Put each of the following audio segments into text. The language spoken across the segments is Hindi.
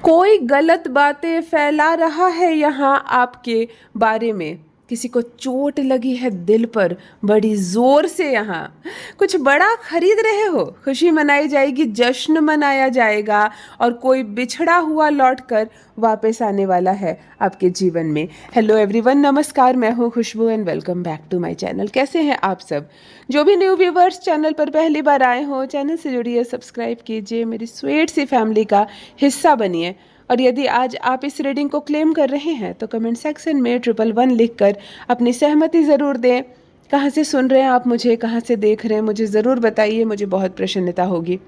कोई गलत बातें फैला रहा है यहाँ आपके बारे में। किसी को चोट लगी है दिल पर बड़ी जोर से। यहाँ कुछ बड़ा खरीद रहे हो, खुशी मनाई जाएगी, जश्न मनाया जाएगा और कोई बिछड़ा हुआ लौटकर वापस आने वाला है आपके जीवन में। हेलो एवरीवन, नमस्कार, मैं हूँ Khushboo and welcome back to my channel. कैसे हैं आप सब? जो भी न्यू व्यूवर्स चैनल पर पहली बार आए हो, चैनल से जुड़िए, सब्सक्राइब कीजिए, मेरी स्वीट सी फैमिली का हिस्सा बनिए। और यदि आज आप इस रीडिंग को क्लेम कर रहे हैं तो कमेंट सेक्शन में 111 लिखकर अपनी सहमति ज़रूर दें। कहाँ से सुन रहे हैं आप मुझे, कहाँ से देख रहे हैं, मुझे ज़रूर बताइए, मुझे बहुत प्रसन्नता होगी।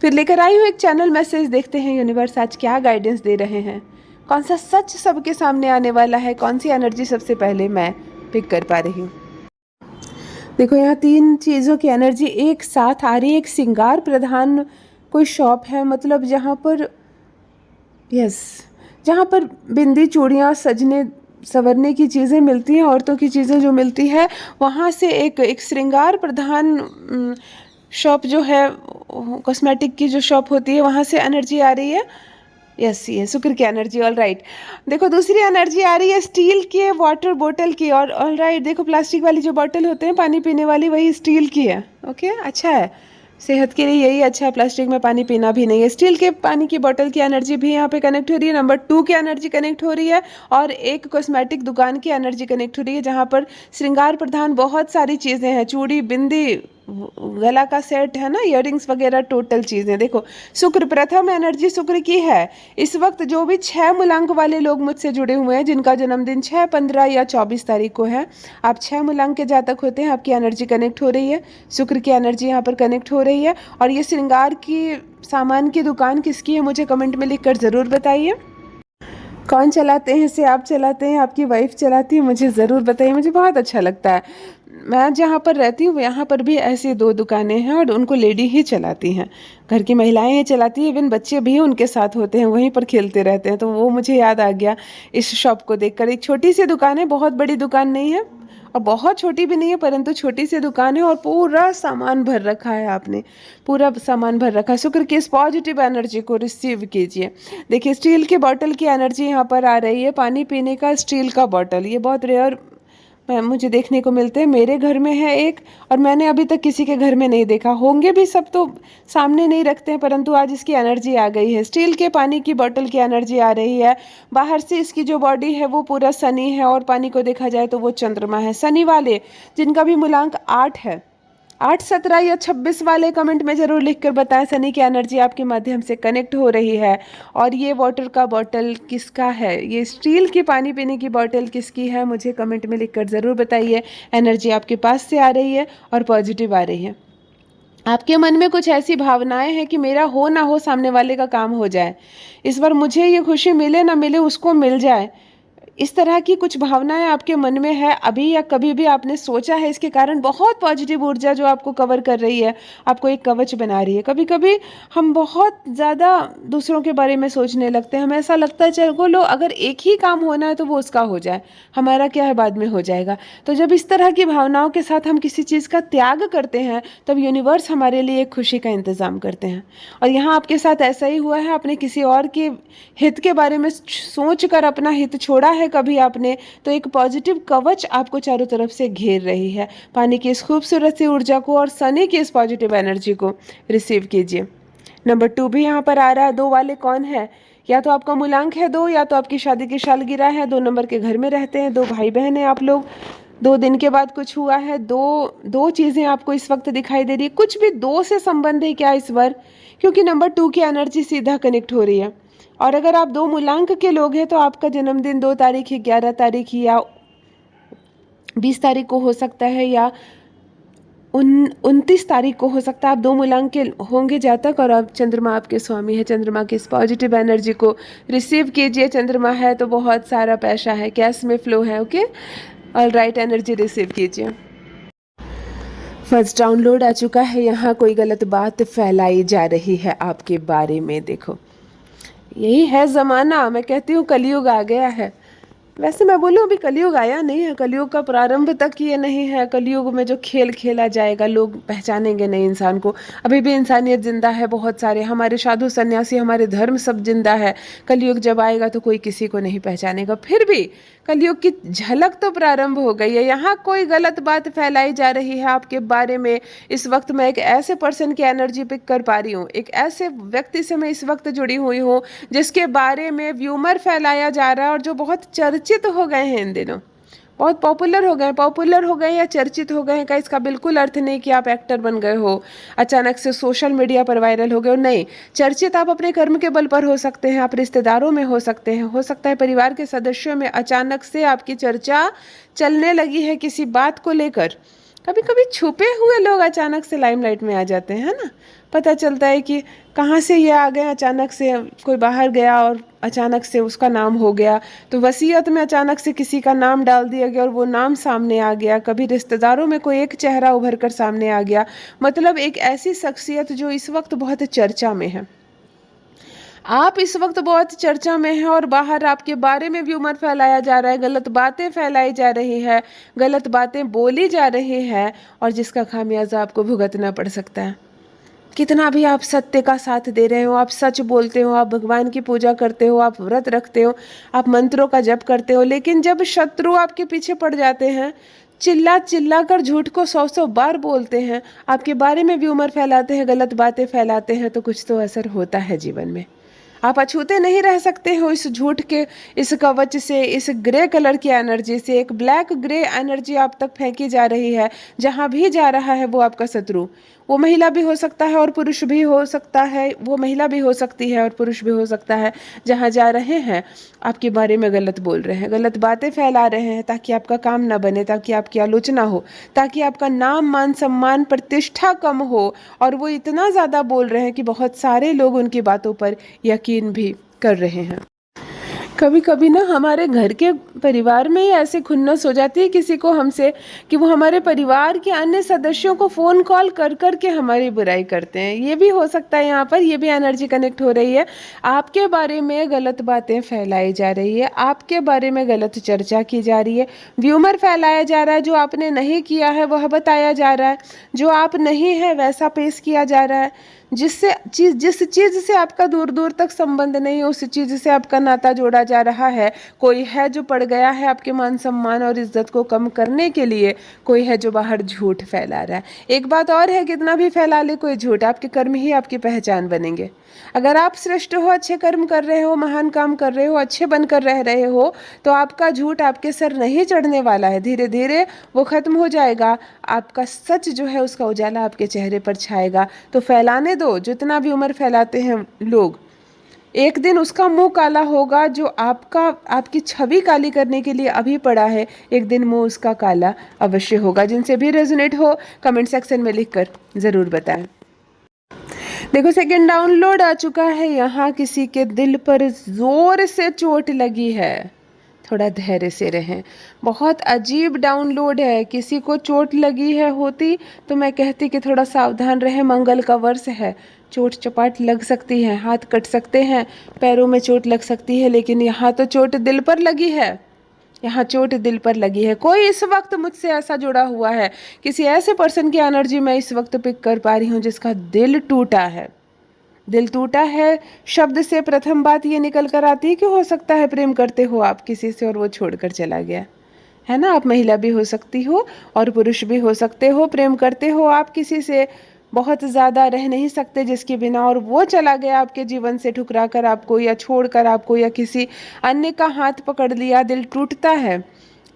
फिर लेकर आई हूँ एक चैनल मैसेज, देखते हैं यूनिवर्स आज क्या गाइडेंस दे रहे हैं। कौन सा सच सबके सामने आने वाला है, कौन सी एनर्जी सबसे पहले मैं पिक कर पा रही हूँ। देखो, यहाँ 3 चीज़ों की एनर्जी एक साथ आ रही है। एक श्रृंगार प्रधान कोई शॉप है, मतलब जहाँ पर जहाँ पर बिंदी, चूड़ियाँ, सजने संवरने की चीज़ें मिलती हैं, औरतों की चीज़ें जो मिलती है, वहाँ से एक श्रृंगार प्रधान शॉप जो है, कॉस्मेटिक की जो शॉप होती है, वहाँ से एनर्जी आ रही है। यस, ये शुक्र की एनर्जी। ऑल राइट, देखो दूसरी एनर्जी आ रही है स्टील के वाटर बोतल की। और ऑल राइट, देखो प्लास्टिक वाली जो बोतल होते हैं पानी पीने वाली, वही स्टील की है। ओके, अच्छा है, सेहत के लिए यही अच्छा है, प्लास्टिक में पानी पीना भी नहीं है। स्टील के पानी की बोतल की एनर्जी भी यहाँ पे कनेक्ट हो रही है। नंबर 2 की एनर्जी कनेक्ट हो रही है और एक कॉस्मेटिक दुकान की एनर्जी कनेक्ट हो रही है, जहाँ पर श्रृंगार प्रधान बहुत सारी चीज़ें हैं, चूड़ी, बिंदी, गला का सेट है ना, इयररिंग्स वगैरह, टोटल चीज़ें। देखो, शुक्र प्रथम एनर्जी शुक्र की है। इस वक्त जो भी 6 मूलांक वाले लोग मुझसे जुड़े हुए हैं, जिनका जन्मदिन 6, 15 या 24 तारीख को है, आप 6 मूलांक के जातक होते हैं, आपकी एनर्जी कनेक्ट हो रही है, शुक्र की एनर्जी यहाँ पर कनेक्ट हो रही है। और ये श्रृंगार की सामान की दुकान किसकी है, मुझे कमेंट में लिखकर ज़रूर बताइए। कौन चलाते हैं? इसे आप चलाते हैं, आपकी वाइफ चलाती है? मुझे ज़रूर बताइए, मुझे बहुत अच्छा लगता है। मैं जहाँ पर रहती हूँ यहाँ पर भी ऐसी 2 दुकानें हैं और उनको लेडी ही चलाती हैं, घर की महिलाएं ही चलाती हैं। इवन बच्चे भी उनके साथ होते हैं, वहीं पर खेलते रहते हैं। तो वो मुझे याद आ गया इस शॉप को देखकर। एक छोटी सी दुकान है, बहुत बड़ी दुकान नहीं है और बहुत छोटी भी नहीं है, परंतु छोटी सी दुकान है और पूरा सामान भर रखा है आपने, पूरा सामान भर रखा है। शुक्र की इस पॉजिटिव एनर्जी को रिसीव कीजिए। देखिए, स्टील के बॉटल की एनर्जी यहाँ पर आ रही है, पानी पीने का स्टील का बॉटल। ये बहुत रेयर मुझे देखने को मिलते हैं। मेरे घर में है एक, और मैंने अभी तक किसी के घर में नहीं देखा। होंगे भी, सब तो सामने नहीं रखते हैं, परंतु आज इसकी एनर्जी आ गई है। स्टील के पानी की बोतल की एनर्जी आ रही है। बाहर से इसकी जो बॉडी है वो पूरा शनि है और पानी को देखा जाए तो वो चंद्रमा है। शनि वाले जिनका भी मूलांक 8 है, 8, 17 या 26 वाले कमेंट में ज़रूर लिखकर बताएं शनि की एनर्जी आपके माध्यम से कनेक्ट हो रही है। और ये वाटर का बॉटल किसका है, ये स्टील की पानी पीने की बॉटल किसकी है, मुझे कमेंट में लिखकर ज़रूर बताइए। एनर्जी आपके पास से आ रही है और पॉजिटिव आ रही है। आपके मन में कुछ ऐसी भावनाएं हैं कि मेरा हो ना हो, सामने वाले का काम हो जाए, इस बार मुझे ये खुशी मिले ना मिले, उसको मिल जाए। इस तरह की कुछ भावनाएं आपके मन में है अभी या कभी भी आपने सोचा है। इसके कारण बहुत पॉजिटिव ऊर्जा जो आपको कवर कर रही है, आपको एक कवच बना रही है। कभी कभी हम बहुत ज़्यादा दूसरों के बारे में सोचने लगते हैं, हमें ऐसा लगता है चलो अगर एक ही काम होना है तो वो उसका हो जाए, हमारा क्या है बाद में हो जाएगा। तो जब इस तरह की भावनाओं के साथ हम किसी चीज़ का त्याग करते हैं, तब यूनिवर्स हमारे लिए एक खुशी का इंतज़ाम करते हैं। और यहाँ आपके साथ ऐसा ही हुआ है, आपने किसी और के हित के बारे में सोच कर अपना हित छोड़ा है कभी आपने, तो एक पॉजिटिव कवच आपको चारों तरफ से घेर रही है। पानी की इस खूबसूरत सी ऊर्जा को और शनि की इस पॉजिटिव एनर्जी को रिसीव कीजिए। नंबर 2 भी यहाँ पर आ रहा है। 2 वाले कौन है? या तो आपका मूलांक है 2, या तो आपकी शादी की सालगिरह है। 2 नंबर के घर में रहते हैं, 2 भाई बहन हैं आप लोग। 2 दिन के बाद कुछ हुआ है। दो चीज़ें आपको इस वक्त दिखाई दे रही है। कुछ भी 2 से संबंध है क्या इस बार? क्योंकि नंबर 2 की एनर्जी सीधा कनेक्ट हो रही है। और अगर आप 2 मूलांक के लोग हैं तो आपका जन्मदिन 2 तारीख, 11 तारीख या 20 तारीख को हो सकता है, या 29 तारीख को हो सकता है। आप 2 मूलांक के होंगे जातक और अब चंद्रमा आपके स्वामी है। चंद्रमा की इस पॉजिटिव एनर्जी को रिसीव कीजिए। चंद्रमा है तो बहुत सारा पैसा है, कैश में फ्लो है। Okay, all right, energy receive कीजिए। फर्स्ट डाउनलोड आ चुका है। यहाँ कोई गलत बात फैलाई जा रही है आपके बारे में। देखो, यही है ज़माना, मैं कहती हूँ कलयुग आ गया है। वैसे मैं बोलूँ अभी कलयुग आया नहीं है, कलयुग का प्रारंभ तक ये नहीं है। कलयुग में जो खेल खेला जाएगा लोग पहचानेंगे नहीं इंसान को। अभी भी इंसानियत जिंदा है, बहुत सारे हमारे साधु सन्यासी, हमारे धर्म सब जिंदा है। कलयुग जब आएगा तो कोई किसी को नहीं पहचानेगा। फिर भी कलयुग की झलक तो प्रारंभ हो गई है। यहाँ कोई गलत बात फैलाई जा रही है आपके बारे में। इस वक्त मैं एक ऐसे पर्सन की एनर्जी पिक कर पा रही हूँ, एक ऐसे व्यक्ति से मैं इस वक्त जुड़ी हुई हूँ जिसके बारे में व्यूमर फैलाया जा रहा है और जो बहुत चर्चित हो गए हैं इन दिनों, बहुत पॉपुलर हो गए या चर्चित हो गए हैं का इसका बिल्कुल अर्थ नहीं कि आप एक्टर बन गए हो, अचानक से सोशल मीडिया पर वायरल हो गए हो। नहीं, चर्चित आप अपने कर्म के बल पर हो सकते हैं, आप रिश्तेदारों में हो सकते हैं, हो सकता है परिवार के सदस्यों में अचानक से आपकी चर्चा चलने लगी है किसी बात को लेकर। कभी कभी छुपे हुए लोग अचानक से लाइमलाइट में आ जाते हैं, है ना। पता चलता है कि कहाँ से ये आ गए, अचानक से कोई बाहर गया और अचानक से उसका नाम हो गया, तो वसीयत में अचानक से किसी का नाम डाल दिया गया और वो नाम सामने आ गया। कभी रिश्तेदारों में कोई एक चेहरा उभर कर सामने आ गया, मतलब एक ऐसी शख्सियत जो इस वक्त बहुत चर्चा में है। आप इस वक्त बहुत चर्चा में हैं और बाहर आपके बारे में व्यूमर फैलाया जा रहा है, गलत बातें फैलाई जा रही है, गलत बातें बोली जा रही है और जिसका खामियाजा आपको भुगतना पड़ सकता है। कितना भी आप सत्य का साथ दे रहे हो, आप सच बोलते हो, आप भगवान की पूजा करते हो, आप व्रत रखते हो, आप मंत्रों का जप करते हो, लेकिन जब शत्रु आपके पीछे पड़ जाते हैं, चिल्ला चिल्ला कर झूठ को 100 बार बोलते हैं, आपके बारे में व्यूमर फैलाते हैं, गलत बातें फैलाते हैं, तो कुछ तो असर होता है जीवन में। आप अछूते नहीं रह सकते हो इस झूठ के, इस कवच से, इस ग्रे कलर की एनर्जी से। एक ब्लैक ग्रे एनर्जी आप तक फेंकी जा रही है, जहां भी जा रहा है वो आपका शत्रु। वो महिला भी हो सकता है और पुरुष भी हो सकता है, वो महिला भी हो सकती है और पुरुष भी हो सकता है। जहां जा रहे हैं आपके बारे में गलत बोल रहे हैं, गलत बातें फैला रहे हैं ताकि आपका काम ना बने, ताकि आपकी आलोचना हो, ताकि आपका नाम मान सम्मान प्रतिष्ठा कम हो। और वो इतना ज़्यादा बोल रहे हैं कि बहुत सारे लोग उनकी बातों पर यकीन भी कर रहे हैं। कभी कभी ना हमारे घर के परिवार में ही ऐसे खुन्नस हो जाती है किसी को हमसे कि वो हमारे परिवार के अन्य सदस्यों को फ़ोन कॉल कर कर के हमारी बुराई करते हैं। ये भी हो सकता है, यहाँ पर ये भी एनर्जी कनेक्ट हो रही है। आपके बारे में गलत बातें फैलाई जा रही है, आपके बारे में गलत चर्चा की जा रही है, व्यूमर फैलाया जा रहा है। जो आपने नहीं किया है वह बताया जा रहा है, जो आप नहीं है वैसा पेश किया जा रहा है। जिस चीज़ से आपका दूर दूर तक संबंध नहीं है, उस चीज़ से आपका नाता जोड़ा जा रहा है। कोई है जो पड़ गया है आपके मान सम्मान और इज्जत को कम करने के लिए, कोई है जो बाहर झूठ फैला रहा है। एक बात और है, कितना भी फैला ले कोई झूठ, आपके कर्म ही आपकी पहचान बनेंगे। अगर आप श्रेष्ठ हो, अच्छे कर्म कर रहे हो, महान काम कर रहे हो, अच्छे बनकर रह रहे हो, तो आपका झूठ आपके सर नहीं चढ़ने वाला है, धीरे धीरे वो खत्म हो जाएगा। आपका सच जो है उसका उजाला आपके चेहरे पर छाएगा। तो फैलाने दो, जितना भी उम्र फैलाते हैं लोग, एक दिन उसका मुंह काला होगा। जो आपकी छवि काली करने के लिए अभी पड़ा है, एक दिन मुंह उसका काला अवश्य होगा। जिनसे भी रेजोनेट हो कमेंट सेक्शन में लिखकर ज़रूर बताएं। देखो सेकंड डाउनलोड आ चुका है। यहाँ किसी के दिल पर जोर से चोट लगी है, थोड़ा धैर्य से रहें। बहुत अजीब डाउनलोड है। किसी को चोट लगी है होती तो मैं कहती कि थोड़ा सावधान रहें, मंगल का वर्ष है, चोट चपाट लग सकती है, हाथ कट सकते हैं, पैरों में चोट लग सकती है, लेकिन यहाँ तो चोट दिल पर लगी है। यहाँ चोट दिल पर लगी है। कोई इस वक्त मुझसे ऐसा जुड़ा हुआ है, किसी ऐसे पर्सन की एनर्जी मैं इस वक्त पिक कर पा रही हूँ जिसका दिल टूटा है। दिल टूटा है शब्द से प्रथम बात ये निकल कर आती है कि हो सकता है प्रेम करते हो आप किसी से और वो छोड़कर चला गया, है ना। आप महिला भी हो सकती हो और पुरुष भी हो सकते हो, प्रेम करते हो आप किसी से, बहुत ज़्यादा रह नहीं सकते जिसके बिना, और वो चला गया आपके जीवन से ठुकरा कर आपको या छोड़ कर आपको, या किसी अन्य का हाथ पकड़ लिया। दिल टूटता है।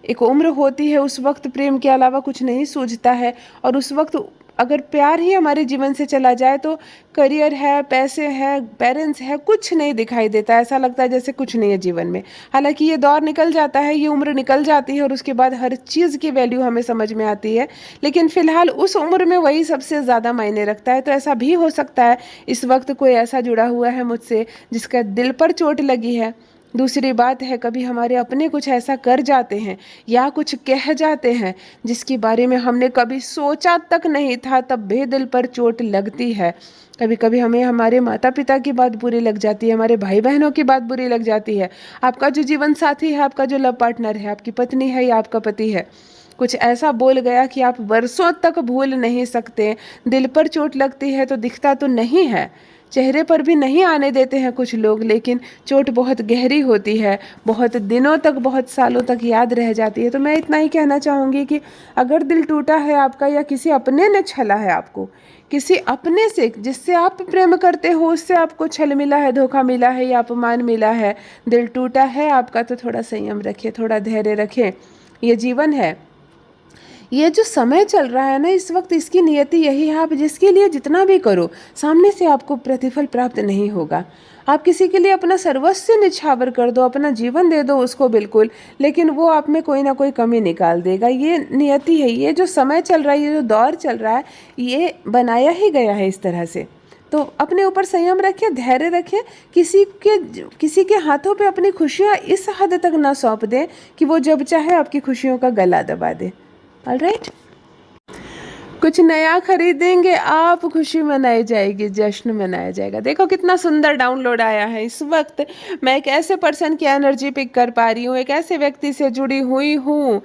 एक उम्र होती है, उस वक्त प्रेम के अलावा कुछ नहीं सूझता है, और उस वक्त अगर प्यार ही हमारे जीवन से चला जाए तो करियर है, पैसे है, पेरेंट्स है, कुछ नहीं दिखाई देता। ऐसा लगता है जैसे कुछ नहीं है जीवन में। हालांकि ये दौर निकल जाता है, ये उम्र निकल जाती है और उसके बाद हर चीज़ की वैल्यू हमें समझ में आती है, लेकिन फ़िलहाल उस उम्र में वही सबसे ज़्यादा मायने रखता है। तो ऐसा भी हो सकता है इस वक्त कोई ऐसा जुड़ा हुआ है मुझसे जिसका दिल पर चोट लगी है, दूसरी बात है, कभी हमारे अपने कुछ ऐसा कर जाते हैं या कुछ कह जाते हैं जिसके बारे में हमने कभी सोचा तक नहीं था, तब भी दिल पर चोट लगती है। कभी कभी हमें हमारे माता पिता की बात बुरी लग जाती है, हमारे भाई बहनों की बात बुरी लग जाती है, आपका जो जीवन साथी है, आपका जो लव पार्टनर है, आपकी पत्नी है या आपका पति है, कुछ ऐसा बोल गया कि आप वर्षों तक भूल नहीं सकते। दिल पर चोट लगती है तो दिखता तो नहीं है, चेहरे पर भी नहीं आने देते हैं कुछ लोग, लेकिन चोट बहुत गहरी होती है, बहुत दिनों तक, बहुत सालों तक याद रह जाती है। तो मैं इतना ही कहना चाहूँगी कि अगर दिल टूटा है आपका, या किसी अपने ने छला है आपको, किसी अपने से जिससे आप प्रेम करते हो उससे आपको छल मिला है, धोखा मिला है या अपमान मिला है, दिल टूटा है आपका, तो थोड़ा संयम रखें, थोड़ा धैर्य रखें। ये जीवन है, ये जो समय चल रहा है ना इस वक्त, इसकी नियति यही है, आप जिसके लिए जितना भी करो सामने से आपको प्रतिफल प्राप्त नहीं होगा। आप किसी के लिए अपना सर्वस्व निछावर कर दो, अपना जीवन दे दो उसको बिल्कुल, लेकिन वो आप में कोई ना कोई कमी निकाल देगा। ये नियति है, ये जो समय चल रहा है, ये जो दौर चल रहा है, ये बनाया ही गया है इस तरह से। तो अपने ऊपर संयम रखें, धैर्य रखें, किसी के हाथों पे अपनी खुशियाँ इस हद तक ना सौंप दें कि वो जब चाहे आपकी खुशियों का गला दबा दे। ऑलराइट, कुछ नया खरीदेंगे आप, खुशी मनाई जाएगी, जश्न मनाया जाएगा। देखो कितना सुंदर डाउनलोड आया है इस वक्त। मैं एक ऐसे पर्सन की एनर्जी पिक कर पा रही हूँ, एक ऐसे व्यक्ति से जुड़ी हुई हूँ।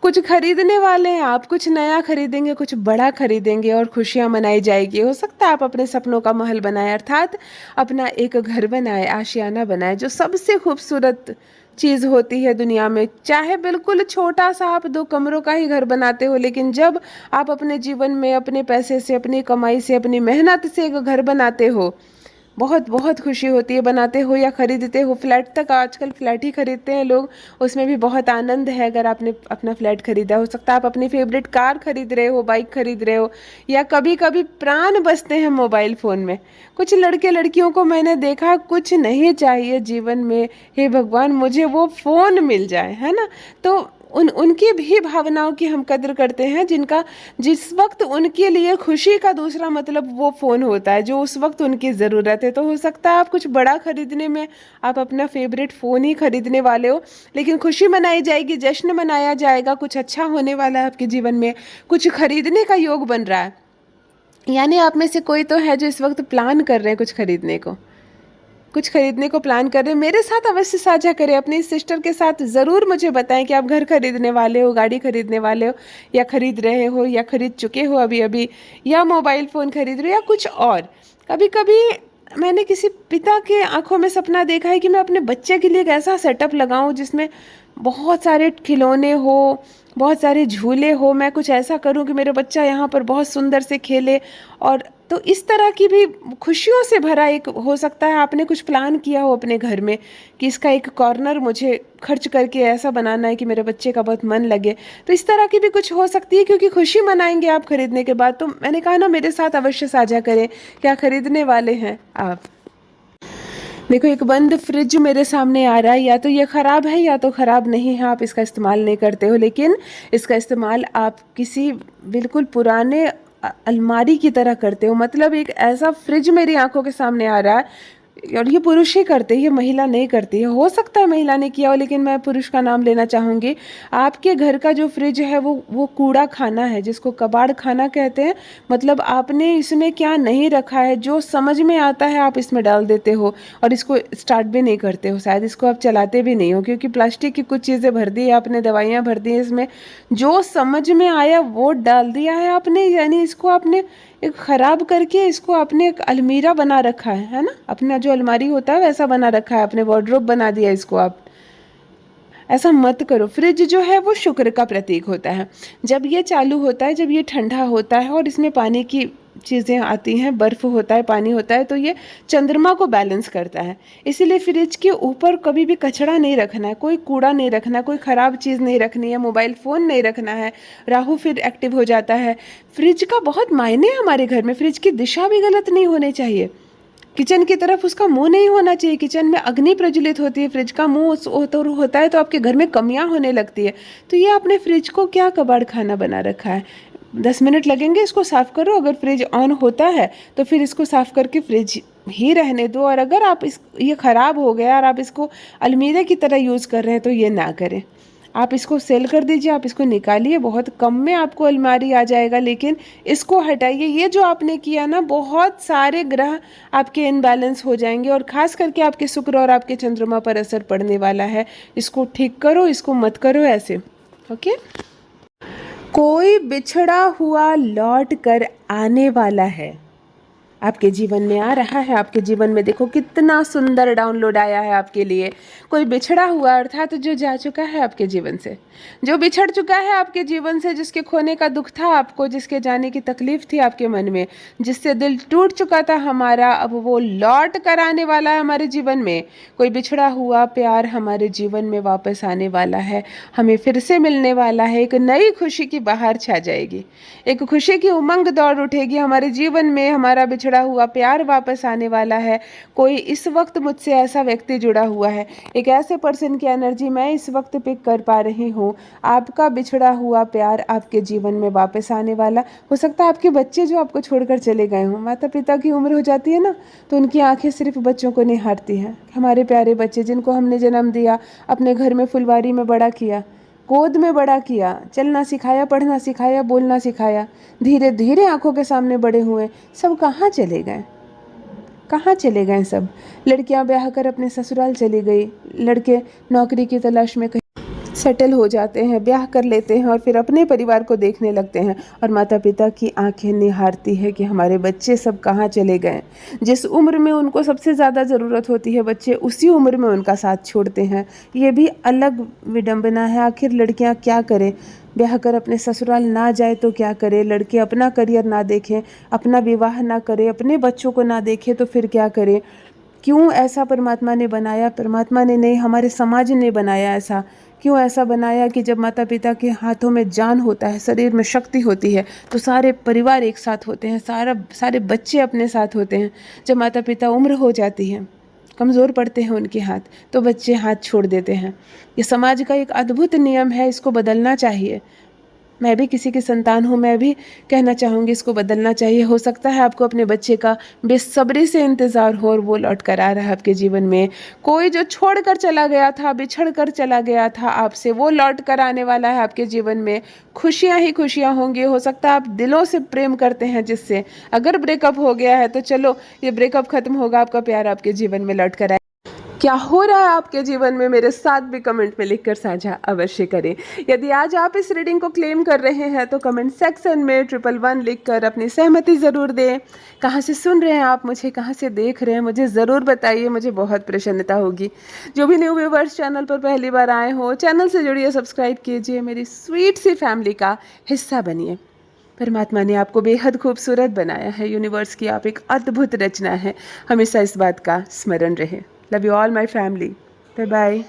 कुछ खरीदने वाले हैं आप, कुछ नया खरीदेंगे, कुछ बड़ा खरीदेंगे और खुशियाँ मनाई जाएगी। हो सकता है आप अपने सपनों का महल बनाए, अर्थात अपना एक घर बनाए, आशियाना बनाए, जो सबसे खूबसूरत चीज़ होती है दुनिया में। चाहे बिल्कुल छोटा सा आप 2 कमरों का ही घर बनाते हो, लेकिन जब आप अपने जीवन में अपने पैसे से, अपनी कमाई से, अपनी मेहनत से एक घर बनाते हो, बहुत बहुत खुशी होती है। बनाते हो या खरीदते हो, फ्लैट तक आजकल फ्लैट ही खरीदते हैं लोग, उसमें भी बहुत आनंद है। अगर आपने अपना फ्लैट खरीदा, हो सकता है आप अपनी फेवरेट कार खरीद रहे हो, बाइक खरीद रहे हो, या कभी कभी प्राण बसते हैं मोबाइल फ़ोन में। कुछ लड़के लड़कियों को मैंने देखा, कुछ नहीं चाहिए जीवन में, हे भगवान मुझे वो फ़ोन मिल जाए, है ना। तो उनकी भी भावनाओं की हम कद्र करते हैं, जिस वक्त उनके लिए खुशी का दूसरा मतलब वो फ़ोन होता है जो उस वक्त उनकी ज़रूरत है। तो हो सकता है आप कुछ बड़ा खरीदने में, आप अपना फेवरेट फ़ोन ही खरीदने वाले हो, लेकिन खुशी मनाई जाएगी, जश्न मनाया जाएगा, कुछ अच्छा होने वाला है आपके जीवन में, कुछ खरीदने का योग बन रहा है। यानी आप में से कोई तो है जो इस वक्त प्लान कर रहे हैं कुछ खरीदने को, कुछ खरीदने को प्लान कर रहे हैं। मेरे साथ अवश्य साझा करें, अपनी सिस्टर के साथ ज़रूर मुझे बताएं कि आप घर खरीदने वाले हो, गाड़ी खरीदने वाले हो, या खरीद रहे हो, या खरीद चुके हो अभी अभी, या मोबाइल फ़ोन खरीद रहे हो, या कुछ और। कभी कभी मैंने किसी पिता के आंखों में सपना देखा है कि मैं अपने बच्चे के लिए एक ऐसा सेटअप लगाऊं जिसमें बहुत सारे खिलौने हो, बहुत सारे झूले हो, मैं कुछ ऐसा करूं कि मेरा बच्चा यहाँ पर बहुत सुंदर से खेले। और तो इस तरह की भी खुशियों से भरा एक, हो सकता है आपने कुछ प्लान किया हो अपने घर में कि इसका एक कॉर्नर मुझे खर्च करके ऐसा बनाना है कि मेरे बच्चे का बहुत मन लगे। तो इस तरह की भी कुछ हो सकती है, क्योंकि खुशी मनाएंगे आप खरीदने के बाद। तो मैंने कहा ना, मेरे साथ अवश्य साझा करें क्या खरीदने वाले हैं आप। देखो, एक बंद फ्रिज मेरे सामने आ रहा है, या तो ये ख़राब है या तो ख़राब नहीं है, आप इसका इस्तेमाल नहीं करते हो, लेकिन इसका इस्तेमाल आप किसी बिल्कुल पुराने अलमारी की तरह करते हो। मतलब एक ऐसा फ्रिज मेरी आंखों के सामने आ रहा है, और ये पुरुष ही करते हैं, ये महिला नहीं करती है। हो सकता है महिला ने किया हो, लेकिन मैं पुरुष का नाम लेना चाहूँगी। आपके घर का जो फ्रिज है वो कूड़ा खाना है, जिसको कबाड़ खाना कहते हैं। मतलब आपने इसमें क्या नहीं रखा है, जो समझ में आता है आप इसमें डाल देते हो, और इसको स्टार्ट भी नहीं करते हो, शायद इसको आप चलाते भी नहीं हो, क्योंकि प्लास्टिक की कुछ चीज़ें भर दी है आपने, दवाइयाँ भर दी है इसमें, जो समझ में आया वो डाल दिया है आपने। यानी इसको आपने एक ख़राब करके इसको आपने एक अलमीरा बना रखा है ना, अपना जो अलमारी होता है वैसा बना रखा है आपने, वार्डरोब बना दिया इसको आप। ऐसा मत करो। फ्रिज जो है वो शुक्र का प्रतीक होता है। जब ये चालू होता है, जब ये ठंडा होता है और इसमें पानी की चीज़ें आती हैं, बर्फ़ होता है, पानी होता है, तो ये चंद्रमा को बैलेंस करता है। इसीलिए फ्रिज के ऊपर कभी भी कचरा नहीं रखना है, कोई कूड़ा नहीं रखना है, कोई ख़राब चीज़ नहीं रखनी है, मोबाइल फ़ोन नहीं रखना है, राहु फिर एक्टिव हो जाता है। फ्रिज का बहुत मायने है हमारे घर में। फ्रिज की दिशा भी गलत नहीं होनी चाहिए, किचन की तरफ उसका मुंह नहीं होना चाहिए। किचन में अग्नि प्रज्वलित होती है, फ्रिज का मुंह होता है तो आपके घर में कमियां होने लगती है। तो ये आपने फ्रिज को क्या कबाड़ खाना बना रखा है। 10 मिनट लगेंगे, इसको साफ़ करो। अगर फ्रिज ऑन होता है तो फिर इसको साफ़ करके फ्रिज ही रहने दो। और अगर आप इस ये ख़राब हो गया और आप इसको अलमीरे की तरह यूज़ कर रहे हैं तो ये ना करें। आप इसको सेल कर दीजिए, आप इसको निकालिए, बहुत कम में आपको अलमारी आ जाएगा। लेकिन इसको हटाइए। ये जो आपने किया ना, बहुत सारे ग्रह आपके इनबैलेंस हो जाएंगे और ख़ास करके आपके शुक्र और आपके चंद्रमा पर असर पड़ने वाला है। इसको ठीक करो, इसको मत करो ऐसे। ओके। कोई बिछड़ा हुआ लौट कर आने वाला है, आपके जीवन में आ रहा है। आपके जीवन में देखो कितना सुंदर डाउनलोड आया है आपके लिए। कोई बिछड़ा हुआ अर्थात जो जा चुका है आपके जीवन से, जो बिछड़ चुका है आपके जीवन से, जिसके खोने का दुख था आपको, जिसके जाने की तकलीफ थी आपके मन में, जिससे दिल टूट चुका था हमारा, अब वो लौट कर आने वाला है हमारे जीवन में। कोई बिछड़ा हुआ प्यार हमारे जीवन में वापस आने वाला है, हमें फिर से मिलने वाला है। एक नई खुशी की बहार छा जाएगी, एक खुशी की उमंग दौड़ उठेगी हमारे जीवन में। हमारा बिछड़ा हुआ प्यार वापस आने वाला है। कोई इस वक्त मुझसे ऐसा व्यक्ति जुड़ा हुआ है, एक ऐसे पर्सन की एनर्जी मैं इस वक्त पिक कर पा रही हूँ। आपका बिछड़ा हुआ प्यार आपके जीवन में वापस आने वाला। हो सकता है आपके बच्चे जो आपको छोड़कर चले गए हों, माता पिता की उम्र हो जाती है ना, तो उनकी आंखें सिर्फ बच्चों को निहारती हैं। हमारे प्यारे बच्चे जिनको हमने जन्म दिया, अपने घर में फुलवारी में बड़ा किया, गोद में बड़ा किया, चलना सिखाया, पढ़ना सिखाया, बोलना सिखाया, धीरे धीरे आंखों के सामने बड़े हुए, सब कहाँ चले गए? कहाँ चले गए सब? लड़कियां ब्याह कर अपने ससुराल चली गई, लड़के नौकरी की तलाश में कहीं सेटल हो जाते हैं, ब्याह कर लेते हैं और फिर अपने परिवार को देखने लगते हैं। और माता पिता की आंखें निहारती है कि हमारे बच्चे सब कहाँ चले गए। जिस उम्र में उनको सबसे ज़्यादा ज़रूरत होती है, बच्चे उसी उम्र में उनका साथ छोड़ते हैं। ये भी अलग विडंबना है। आखिर लड़कियां क्या करें? ब्याह कर अपने ससुराल ना जाए तो क्या करे? लड़के अपना करियर ना देखें, अपना विवाह ना करें, अपने बच्चों को ना देखें तो फिर क्या करें? क्यों ऐसा परमात्मा ने बनाया? परमात्मा ने नहीं, हमारे समाज ने बनाया ऐसा। क्यों ऐसा बनाया कि जब माता पिता के हाथों में जान होता है, शरीर में शक्ति होती है, तो सारे परिवार एक साथ होते हैं, सारे बच्चे अपने साथ होते हैं। जब माता पिता उम्र हो जाती है, कमज़ोर पड़ते हैं उनके हाथ, तो बच्चे हाथ छोड़ देते हैं। ये समाज का एक अद्भुत नियम है, इसको बदलना चाहिए। मैं भी किसी की संतान हूँ, मैं भी कहना चाहूँगी इसको बदलना चाहिए। हो सकता है आपको अपने बच्चे का बेसब्री से इंतज़ार हो और वो लौट कर आ रहा है आपके जीवन में। कोई जो छोड़ कर चला गया था, बिछड़ कर चला गया था आपसे, वो लौट कर आने वाला है आपके जीवन में। खुशियाँ ही खुशियाँ होंगी। हो सकता है आप दिलों से प्रेम करते हैं जिससे, अगर ब्रेकअप हो गया है तो चलो ये ब्रेकअप खत्म होगा, आपका प्यार आपके जीवन में लौट कर आए। क्या हो रहा है आपके जीवन में, मेरे साथ भी कमेंट में लिखकर साझा अवश्य करें। यदि आज आप इस रीडिंग को क्लेम कर रहे हैं तो कमेंट सेक्शन में 111 लिखकर अपनी सहमति ज़रूर दें। कहाँ से सुन रहे हैं आप मुझे, कहाँ से देख रहे हैं, मुझे ज़रूर बताइए, मुझे बहुत प्रसन्नता होगी। जो भी न्यू व्यूवर्स चैनल पर पहली बार आए हो, चैनल से जुड़िए, सब्सक्राइब कीजिए, मेरी स्वीट सी फैमिली का हिस्सा बनिए। परमात्मा ने आपको बेहद खूबसूरत बनाया है। यूनिवर्स की आप एक अद्भुत रचना है, हमेशा इस बात का स्मरण रहे। Love you all my family. Bye bye.